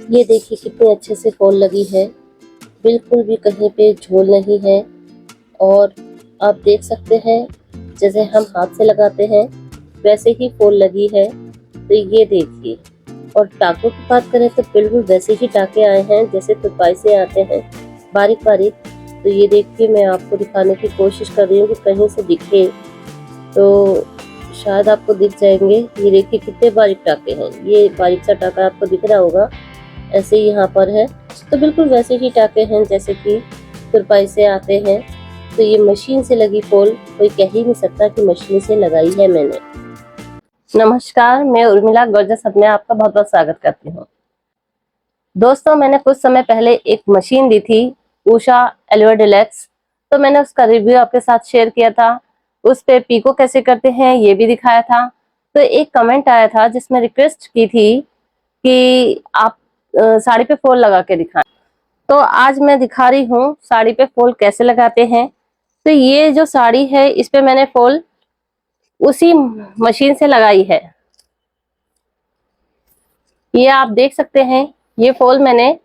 ये देखिए कितने अच्छे से फॉल लगी है, बिल्कुल भी कहीं पे झोल नहीं है। और आप देख सकते हैं जैसे हम हाथ से लगाते हैं वैसे ही फॉल लगी है। तो ये देखिए, और टाकों की बात करें तो बिल्कुल वैसे ही टाके आए हैं जैसे तुरपाई से आते हैं, बारीक बारीक। तो ये देखिए, मैं आपको दिखाने की कोशिश कर रही हूँ कि कहीं से दिखे तो शायद आपको दिख जाएंगे। ये देखिए कितने बारीक टाके हैं, ये बारीक सा टाका आपको दिख रहा होगा, ऐसे ही यहाँ पर है। तो बिल्कुल वैसे ही टाके हैं जैसे कि तुरपाई से आते हैं। तो ये मशीन से लगी फॉल कोई कह ही नहीं सकता कि मशीन से लगाई है मैंने। नमस्कार, मैं उर्मिला गॉर्जियस हब में आपका बहुत बहुत स्वागत करती हूँ। दोस्तों, मैंने कुछ समय पहले एक मशीन ली थी, उषा एलोवेरा डिलक्स। तो मैंने उसका रिव्यू आपके साथ शेयर किया था, उस पे पीको कैसे करते हैं ये भी दिखाया था। तो एक कमेंट आया था जिसमें रिक्वेस्ट की थी कि आप साड़ी पे फॉल लगा के दिखाएं। तो आज मैं दिखा रही हूँ साड़ी पे फॉल कैसे लगाते हैं। तो ये जो साड़ी है इस पे मैंने फॉल उसी मशीन से लगाई है। ये आप देख सकते हैं, ये फॉल मैंने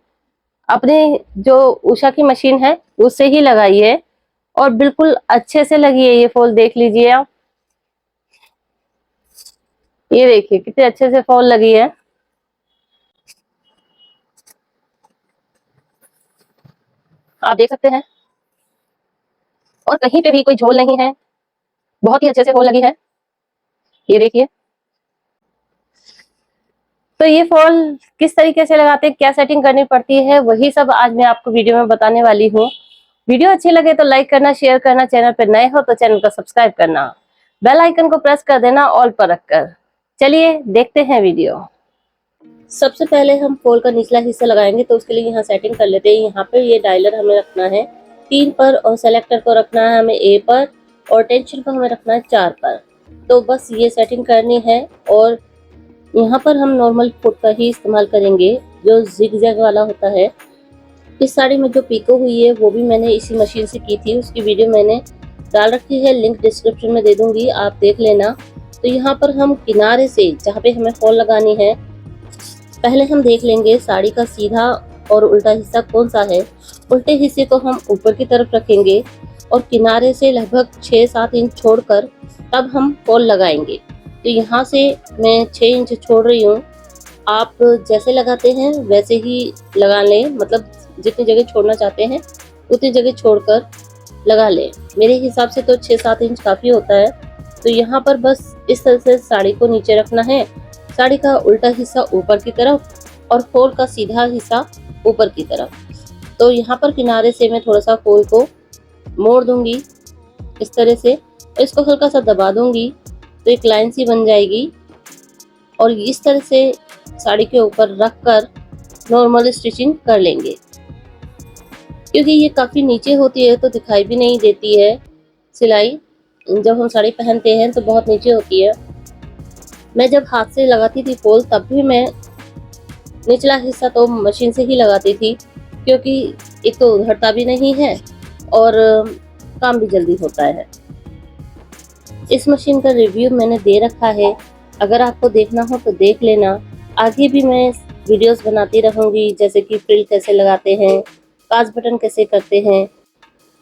अपने जो उषा की मशीन है उससे ही लगाई है और बिल्कुल अच्छे से लगी है ये फॉल। देख लीजिए आप, ये देखिए कितने अच्छे से फॉल लगी है। आप देख सकते हैं, और कहीं पे भी कोई झोल नहीं है, बहुत ही अच्छे से फॉल लगी है। ये देखिए, तो ये फॉल किस तरीके से लगाते हैं, क्या सेटिंग करनी पड़ती है, वही सब आज मैं आपको वीडियो में बताने वाली हूँ। वीडियो अच्छी लगे तो लाइक करना, शेयर करना, चैनल पर नए हो तो चैनल को सब्सक्राइब करना, बेल आइकन को प्रेस कर देना ऑल पर रखकर। चलिए देखते हैं वीडियो। सबसे पहले हम फॉल का निचला हिस्सा लगाएंगे, तो उसके लिए यहाँ सेटिंग कर लेते हैं। यहाँ पे ये डायलर हमें रखना है 3 पर और सेलेक्टर को रखना है हमें A पर और टेंशन को हमें रखना है 4 पर। तो बस ये सेटिंग करनी है। और यहाँ पर हम नॉर्मल फुट का ही इस्तेमाल करेंगे जो जिग जैग वाला होता है। इस साड़ी में जो पीको हुई है वो भी मैंने इसी मशीन से की थी, उसकी वीडियो मैंने डाल रखी है, लिंक डिस्क्रिप्शन में दे दूंगी, आप देख लेना। तो यहाँ पर हम किनारे से जहाँ पे हमें फॉल लगानी है, पहले हम देख लेंगे साड़ी का सीधा और उल्टा हिस्सा कौन सा है। उल्टे हिस्से को हम ऊपर की तरफ रखेंगे और किनारे से लगभग 6-7 इंच छोड़कर तब हम फॉल लगाएंगे। तो यहाँ से मैं 6 इंच छोड़ रही हूँ, आप जैसे लगाते हैं वैसे ही लगा लें, मतलब जितनी जगह छोड़ना चाहते हैं उतनी जगह छोड़कर लगा लें। मेरे हिसाब से तो 6-7 इंच काफ़ी होता है। तो यहाँ पर बस इस तरह से साड़ी को नीचे रखना है, साड़ी का उल्टा हिस्सा ऊपर की तरफ और फॉल का सीधा हिस्सा ऊपर की तरफ। तो यहाँ पर किनारे से मैं थोड़ा सा फॉल को मोड़ दूंगी इस तरह से, इसको हल्का सा दबा दूंगी तो एक लाइन सी बन जाएगी। और इस तरह से साड़ी के ऊपर रख कर नॉर्मल स्टिचिंग कर लेंगे, क्योंकि ये काफ़ी नीचे होती है तो दिखाई भी नहीं देती है सिलाई। जब हम साड़ी पहनते हैं तो बहुत नीचे होती है। मैं जब हाथ से लगाती थी फॉल तब भी मैं निचला हिस्सा तो मशीन से ही लगाती थी, क्योंकि एक तो उधड़ता भी नहीं है और काम भी जल्दी होता है। इस मशीन का रिव्यू मैंने दे रखा है, अगर आपको देखना हो तो देख लेना। आगे भी मैं वीडियोस बनाती रहूँगी, जैसे कि फ्रिल कैसे लगाते हैं, काज बटन कैसे करते हैं।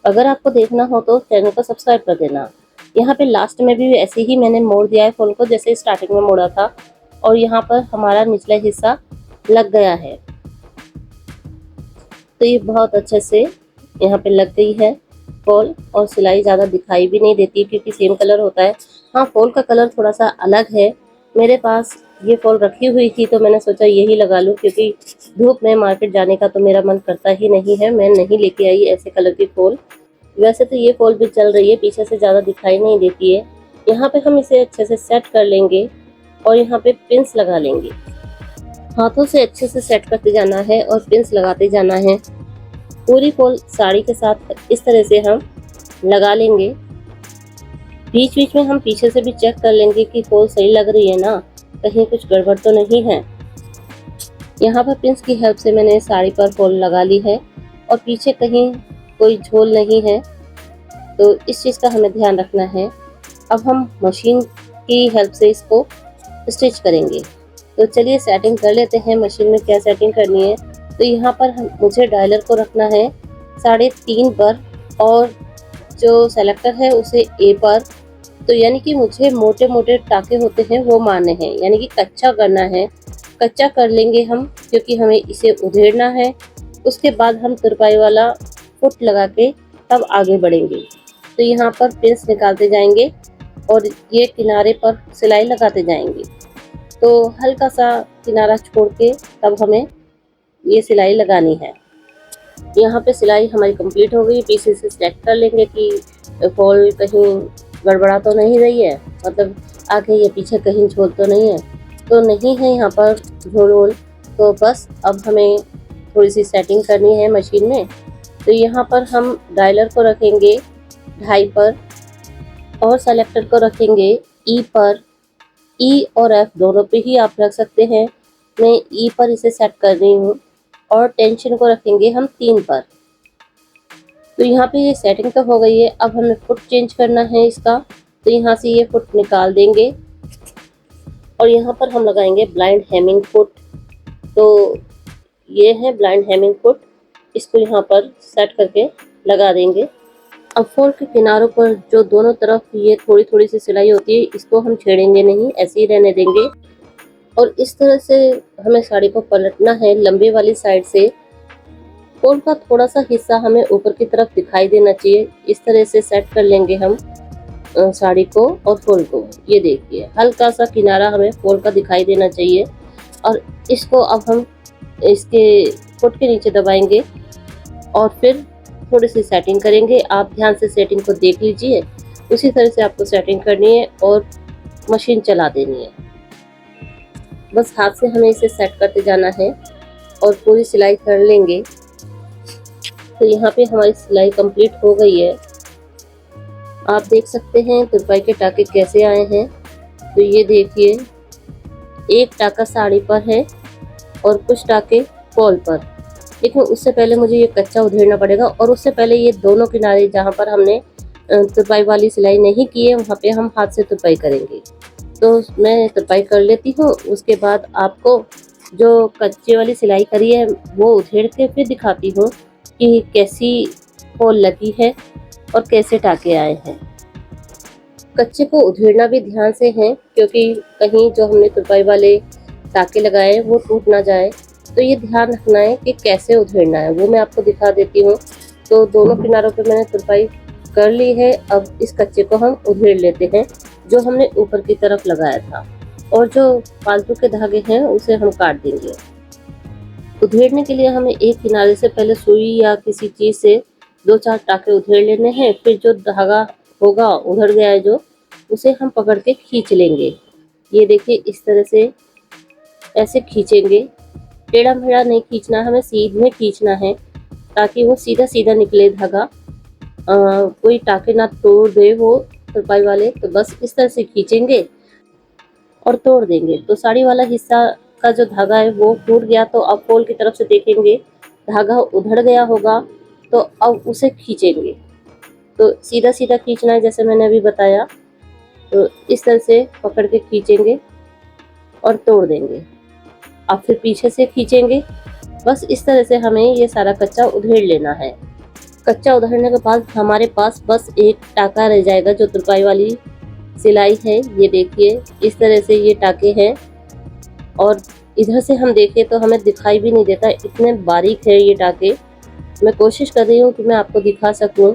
अगर आपको देखना हो तो चैनल को सब्सक्राइब कर देना। यहाँ पे लास्ट में भी ऐसे ही मैंने मोड़ दिया है फॉल को, जैसे स्टार्टिंग में मोड़ा था। और यहाँ पर हमारा निचला हिस्सा लग गया है, तो ये बहुत अच्छे से यहाँ पे लग गई है फॉल। और सिलाई ज़्यादा दिखाई भी नहीं देती क्योंकि सेम कलर होता है। हाँ, फॉल का कलर थोड़ा सा अलग है। मेरे पास ये फॉल रखी हुई थी तो मैंने सोचा यही लगा लूँ, क्योंकि धूप में मार्केट जाने का तो मेरा मन करता ही नहीं है। मैं नहीं लेके आई ऐसे कलर की फॉल। वैसे तो ये फॉल भी चल रही है, पीछे से ज़्यादा दिखाई नहीं देती है। यहाँ पे हम इसे अच्छे से सेट कर लेंगे और यहाँ पे पिंस लगा लेंगे। हाथों से अच्छे से सेट करते जाना है और पिंस लगाते जाना है। पूरी फॉल साड़ी के साथ इस तरह से हम लगा लेंगे। बीच बीच में हम पीछे से भी चेक कर लेंगे कि फॉल सही लग रही है ना, कहीं कुछ गड़बड़ तो नहीं है। यहाँ पर पिंस की हेल्प से मैंने साड़ी पर फॉल लगा ली है और पीछे कहीं कोई झोल नहीं है, तो इस चीज़ का हमें ध्यान रखना है। अब हम मशीन की हेल्प से इसको स्टिच करेंगे। तो चलिए सेटिंग कर लेते हैं मशीन में क्या सेटिंग करनी है। तो यहाँ पर मुझे डायलर को रखना है 3.5 पर और जो सेलेक्टर है उसे ए पर। तो यानी कि मुझे मोटे मोटे टाके होते हैं वो मारने हैं, यानी कि कच्चा करना है। कच्चा कर लेंगे हम क्योंकि हमें इसे उधेड़ना है। उसके बाद हम तुरपाई वाला फुट लगा के तब आगे बढ़ेंगे। तो यहाँ पर पिंस निकालते जाएंगे और ये किनारे पर सिलाई लगाते जाएंगे। तो हल्का सा किनारा छोड़ के तब हमें ये सिलाई लगानी है। यहाँ पे सिलाई हमारी कंप्लीट हो गई। पीछे से चेक कर लेंगे कि फॉल कहीं गड़बड़ा तो नहीं रही है, मतलब आगे या पीछे कहीं झोल तो नहीं है। तो नहीं है यहाँ पर झोल वोल। तो बस अब हमें थोड़ी सी सेटिंग करनी है मशीन में। तो यहाँ पर हम डायलर को रखेंगे 2.5 पर और सेलेक्टर को रखेंगे ई पर। ई और एफ दोनों पे ही आप रख सकते हैं। मैं ई पर इसे सेट कर रही हूँ और टेंशन को रखेंगे हम 3 पर। तो यहाँ पे ये सेटिंग तो हो गई है। अब हमें फुट चेंज करना है इसका। तो यहाँ से ये फुट निकाल देंगे और यहाँ पर हम लगाएंगे ब्लाइंड हेमिंग फुट। तो ये है ब्लाइंड हेमिंग फुट, इसको यहाँ पर सेट करके लगा देंगे। अब फॉल के किनारों पर जो दोनों तरफ ये थोड़ी थोड़ी सी सिलाई होती है, इसको हम छेड़ेंगे नहीं, ऐसे ही रहने देंगे। और इस तरह से हमें साड़ी को पलटना है लंबे वाली साइड से। फॉल का थोड़ा सा हिस्सा हमें ऊपर की तरफ दिखाई देना चाहिए। इस तरह से सेट कर लेंगे हम साड़ी को और फॉल को। ये देखिए हल्का सा किनारा हमें फॉल का दिखाई देना चाहिए। और इसको अब हम इसके फुट के नीचे दबाएंगे और फिर थोड़ी सी सेटिंग करेंगे। आप ध्यान से सेटिंग को देख लीजिए, उसी तरह से आपको सेटिंग करनी है और मशीन चला देनी है। बस हाथ से हमें इसे सेट करते जाना है और पूरी सिलाई कर लेंगे। तो यहाँ पे हमारी सिलाई कंप्लीट हो गई है। आप देख सकते हैं तुरपाई के टाके कैसे आए हैं। तो ये देखिए एक टाका साड़ी पर है और कुछ टाके फॉल पर। लेकिन उससे पहले मुझे ये कच्चा उधेड़ना पड़ेगा और उससे पहले ये दोनों किनारे जहाँ पर हमने तुरपाई वाली सिलाई नहीं की है वहाँ पे हम हाथ से तुरपाई करेंगे। तो मैं तुरपाई कर लेती हूँ, उसके बाद आपको जो कच्चे वाली सिलाई करी है वो उधेड़ के फिर दिखाती हूँ कि कैसी फॉल लगी है और कैसे टाके आए हैं। कच्चे को उधेड़ना भी ध्यान से है क्योंकि कहीं जो हमने तुरपाई वाले टाके लगाए वो टूट ना जाए। तो ये ध्यान रखना है कि कैसे उधेड़ना है, वो मैं आपको दिखा देती हूँ। तो दोनों किनारों पे मैंने तुरपाई कर ली है। अब इस कच्चे को हम उधेड़ लेते हैं जो हमने ऊपर की तरफ लगाया था, और जो फालतू के धागे हैं उसे हम काट देंगे। उधेड़ने के लिए हमें एक किनारे से पहले सुई या किसी चीज से 2-4 टाके उधेड़ लेने हैं। फिर जो धागा होगा उधड़ गया है जो, उसे हम पकड़ के खींच लेंगे। ये देखिए इस तरह से ऐसे खींचेंगे। टेढ़ा मेढ़ा नहीं खींचना, हमें सीधे खींचना है ताकि वो सीधा सीधा निकले धागा। कोई टाके ना तोड़ दे वो तुरपाई वाले। तो बस इस तरह से खींचेंगे और तोड़ देंगे। तो साड़ी वाला हिस्सा का जो धागा है वो टूट गया। तो अब फॉल की तरफ से देखेंगे धागा उधड़ गया होगा, तो अब उसे खींचेंगे। तो सीधा सीधा खींचना है जैसे मैंने अभी बताया। तो इस तरह से पकड़ के खींचेंगे और तोड़ देंगे। अब फिर पीछे से खींचेंगे। बस इस तरह से हमें ये सारा कच्चा उधेड़ लेना है। कच्चा उधेड़ने के बाद हमारे पास बस एक टाका रह जाएगा जो तुरपाई वाली सिलाई है। ये देखिए इस तरह से ये टाके हैं और इधर से हम देखें तो हमें दिखाई भी नहीं देता, इतने बारीक है ये टाके। मैं कोशिश कर रही हूँ कि मैं आपको दिखा सकूँ।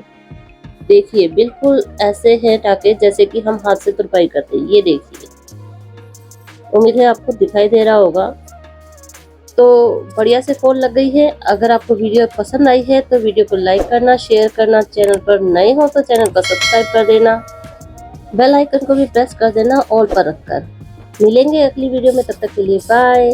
देखिए बिल्कुल ऐसे हैं टाके जैसे कि हम हाथ से तुरपाई करते हैं। ये देखिए, उम्मीद है आपको दिखाई दे रहा होगा। तो बढ़िया से फॉल लग गई है। अगर आपको वीडियो पसंद आई है तो वीडियो को लाइक करना, शेयर करना, चैनल पर नए हो तो चैनल को सब्सक्राइब कर देना, बेल आइकन को भी प्रेस कर देना ऑल पर रखकर। मिलेंगे अगली वीडियो में, तब तक के लिए बाय।